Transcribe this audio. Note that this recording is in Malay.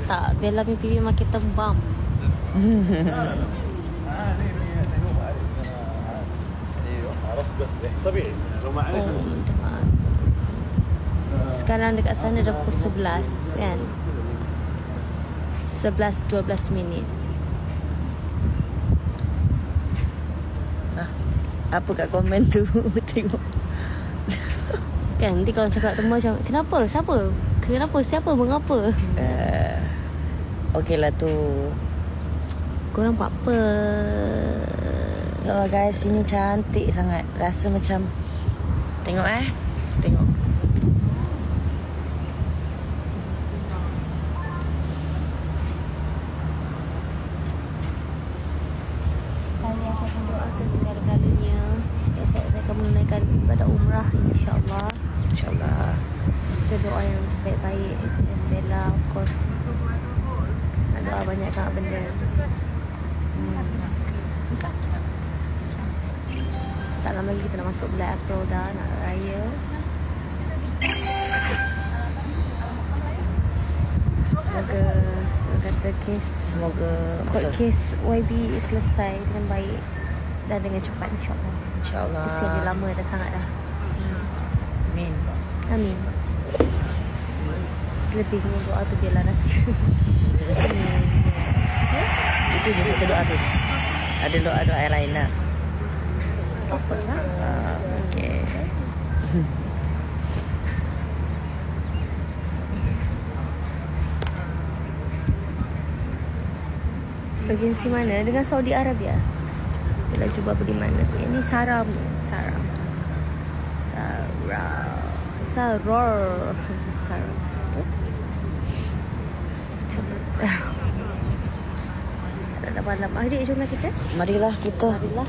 tak? Bella punya pipi makin tembam. Sekarang dekat sana dah pukul 11 kan? 11-12 minit. Apa kat komen tu? Tengok. Kan nanti kalau cakap temu macam kenapa? Siapa? Kenapa? Siapa? Mengapa? Okey lah tu. Korang buat apa? Ya Allah guys, ini cantik sangat. Rasa macam tengok tengok. Saya akan mendoakan segala-galanya. Esok saya akan menunaikan ibadah umrah, insyaAllah. InsyaAllah. Kita doa yang baik-baik. Bella of course. Nak doa banyak sangat benda. Tak lama lagi kita nak masuk bulan April dah, nak raya. Semoga kata court case YB selesai dengan baik dan dengan cepat, insyaAllah. InsyaAllah. Kesian dia lama dah sangat dah. Amin. Amin. Selebihnya doa tu biarlah rahsia. Itu je satu doa tu. Ada doa-doa yang lain lah. Apa lah? Okay. Agensi mana? Dengan Saudi Arabia. Kita cuba pergi mana? Ini Saram. Dah malam. Adik, jomlah kita. Marilah kita. Marilah.